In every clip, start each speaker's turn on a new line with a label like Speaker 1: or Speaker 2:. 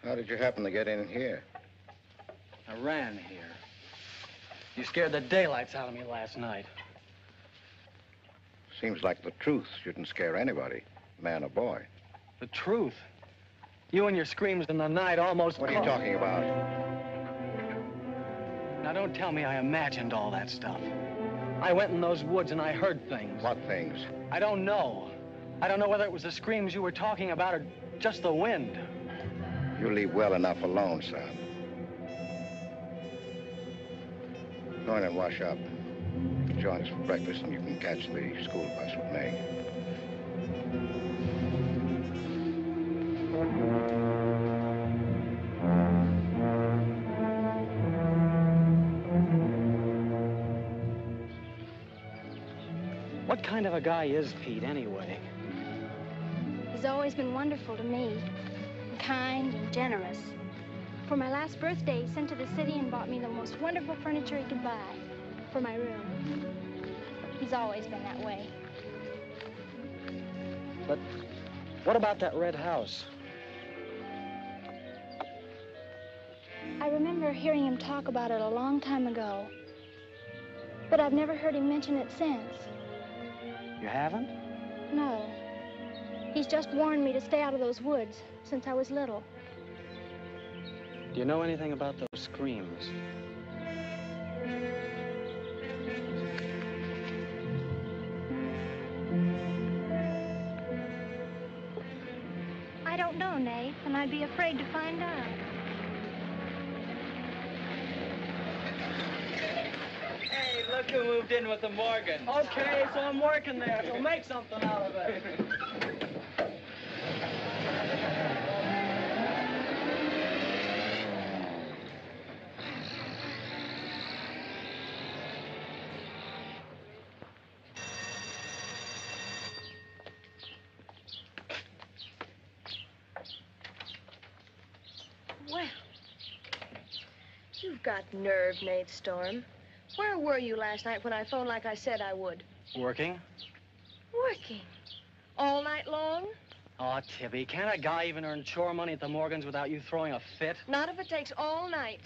Speaker 1: How did you happen to get in here?
Speaker 2: I ran here. You scared the daylights out of me last night.
Speaker 1: Seems like the truth shouldn't scare anybody, man or boy.
Speaker 2: The truth? You and your screams in the night almost...
Speaker 1: What are you talking about?
Speaker 2: Now, don't tell me I imagined all that stuff. I went in those woods and I heard things.
Speaker 1: What things?
Speaker 2: I don't know. I don't know whether it was the screams you were talking about or just the wind.
Speaker 1: You leave well enough alone, son. Go in and wash up. Join us for breakfast and you can catch the school bus with me.
Speaker 2: What kind of a guy is Pete, anyway?
Speaker 3: He's always been wonderful to me. Kind and generous. For my last birthday, he sent to the city and bought me the most wonderful furniture he could buy for my room. He's always been that way.
Speaker 2: But what about that red house?
Speaker 3: I remember hearing him talk about it a long time ago. But I've never heard him mention it since.
Speaker 2: You haven't?
Speaker 3: No. He's just warned me to stay out of those woods since I was little.
Speaker 2: Do you know anything about those screams?
Speaker 3: I don't know, Nate, and I'd be afraid to find out.
Speaker 4: Hey, look who moved in with the Morgans.
Speaker 2: Okay, so I'm working there, so make something out of it.
Speaker 5: Well, you've got nerve, Nate Storm. Where were you last night when I phoned like I said I would?
Speaker 2: Working?
Speaker 5: Working? All night long?
Speaker 2: Oh, Tibby, can't a guy even earn chore money at the Morgans without you throwing a fit?
Speaker 5: Not if it takes all night.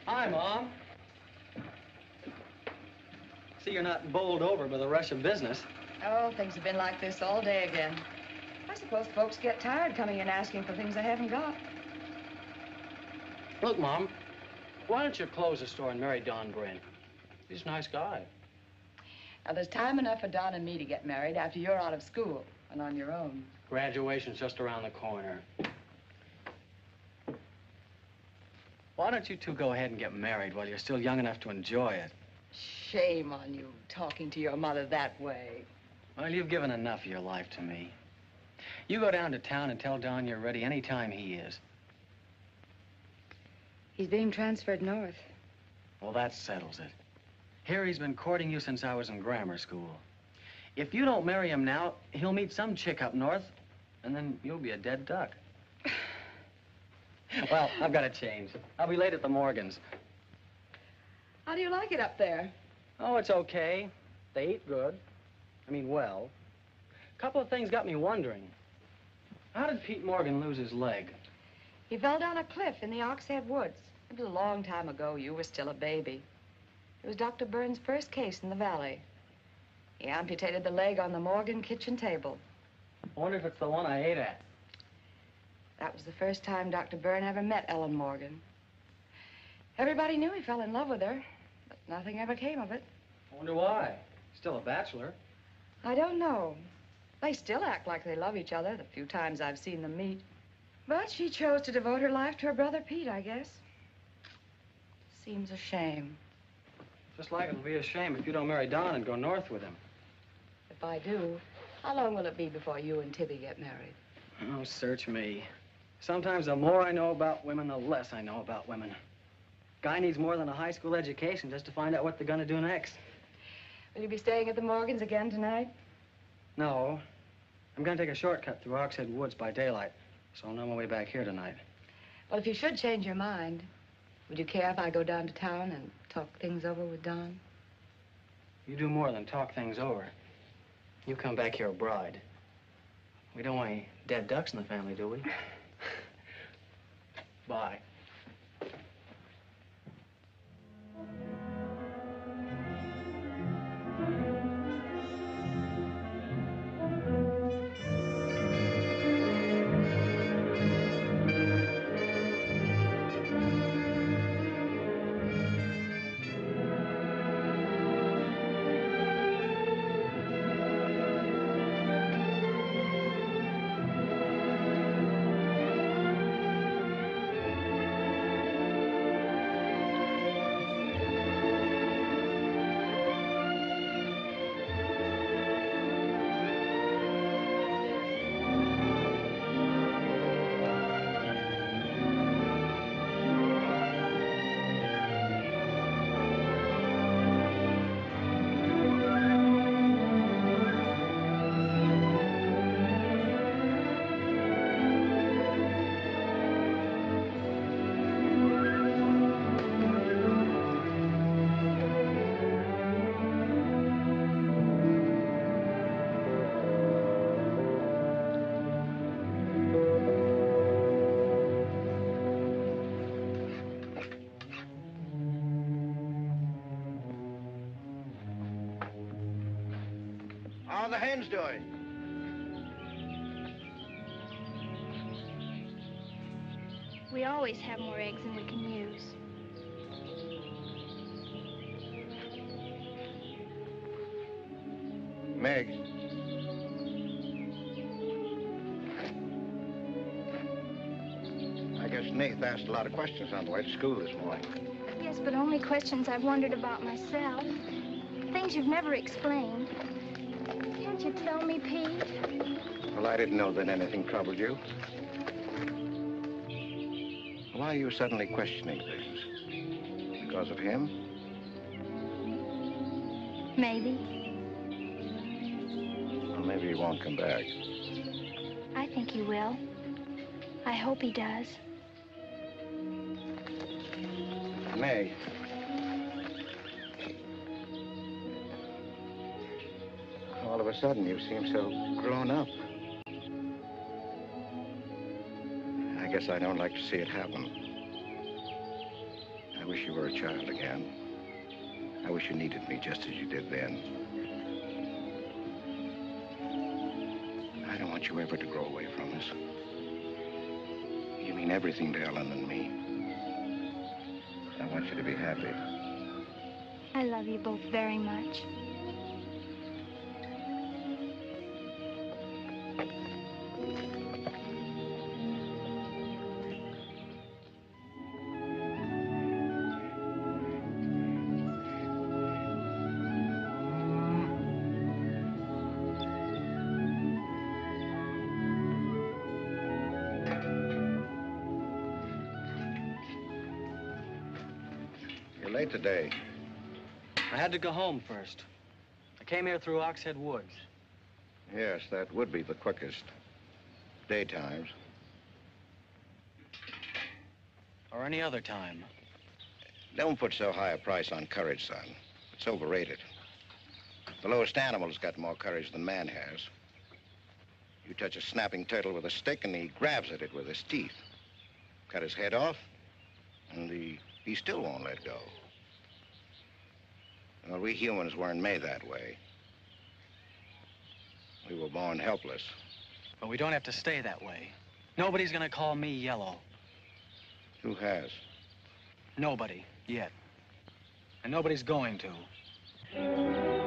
Speaker 2: Hi, Mom. See, you're not bowled over by the rush of business.
Speaker 6: Oh, things have been like this all day again. I suppose folks get tired coming in asking for things they haven't got.
Speaker 2: Look, Mom, why don't you close the store and marry Don Brent? He's a nice guy.
Speaker 6: Now, there's time enough for Don and me to get married after you're out of school and on your own.
Speaker 2: Graduation's just around the corner. Why don't you two go ahead and get married while you're still young enough to enjoy it?
Speaker 6: Shame on you, talking to your mother that way.
Speaker 2: Well, you've given enough of your life to me. You go down to town and tell Don you're ready any time he is.
Speaker 6: He's being transferred north.
Speaker 2: Well, that settles it. Here he's been courting you since I was in grammar school. If you don't marry him now, he'll meet some chick up north, and then you'll be a dead duck. Well, I've got to change. I'll be late at the Morgans.
Speaker 6: How do you like it up there?
Speaker 2: Oh, it's okay. They eat good. I mean, well. A couple of things got me wondering. How did Pete Morgan lose his leg?
Speaker 6: He fell down a cliff in the Oxhead Woods. It was a long time ago. You were still a baby. It was Dr. Burns' first case in the valley. He amputated the leg on the Morgan kitchen table.
Speaker 2: I wonder if it's the one I ate at.
Speaker 6: That was the first time Dr. Byrne ever met Ellen Morgan. Everybody knew he fell in love with her, but nothing ever came of it.
Speaker 2: I wonder why. Still a bachelor.
Speaker 6: I don't know. They still act like they love each other, the few times I've seen them meet. But she chose to devote her life to her brother Pete, I guess. Seems a shame.
Speaker 2: Just like it'll be a shame if you don't marry Don and go north with him.
Speaker 6: If I do, How long will it be before you and Tibby get married?
Speaker 2: Oh, search me. Sometimes the more I know about women, the less I know about women. Guy needs more than a high school education just to find out what they're gonna do next.
Speaker 6: Will you be staying at the Morgans again tonight?
Speaker 2: No. I'm gonna take a shortcut through Oxhead Woods by daylight, so I'll know my way back here tonight.
Speaker 6: Well, if you should change your mind, would you care if I go down to town and talk things over with Don?
Speaker 2: You do more than talk things over. You come back here a bride. We don't want any dead ducks in the family, do we? Bye.
Speaker 1: How are the hens doing?
Speaker 3: We always have more eggs than we can use.
Speaker 1: Meg. I guess Nath asked a lot of questions on the way to school this morning.
Speaker 3: Yes, but only questions I've wondered about myself. Things you've never explained. Can't you tell me, Pete?
Speaker 1: Well, I didn't know that anything troubled you. Why are you suddenly questioning things? Because of him?
Speaker 3: Maybe.
Speaker 1: Well, maybe he won't come back.
Speaker 3: I think he will. I hope he does.
Speaker 1: Meg. All of a sudden, you seem so grown up. I guess I don't like to see it happen. I wish you were a child again. I wish you needed me just as you did then. I don't want you ever to grow away from us. You mean everything to Ellen and me. I want you to be happy.
Speaker 3: I love you both very much.
Speaker 1: You're late today.
Speaker 2: I had to go home first. I came here through Oxhead Woods.
Speaker 1: Yes, that would be the quickest. Daytimes.
Speaker 2: Or any other time.
Speaker 1: Don't put so high a price on courage, son. It's overrated. The lowest animal's got more courage than man has. You touch a snapping turtle with a stick and he grabs at it with his teeth. Cut his head off, and he still won't let go. Well, we humans weren't made that way. We were born helpless.
Speaker 2: But we don't have to stay that way. Nobody's gonna call me yellow.
Speaker 1: Who has?
Speaker 2: Nobody, yet. And nobody's going to.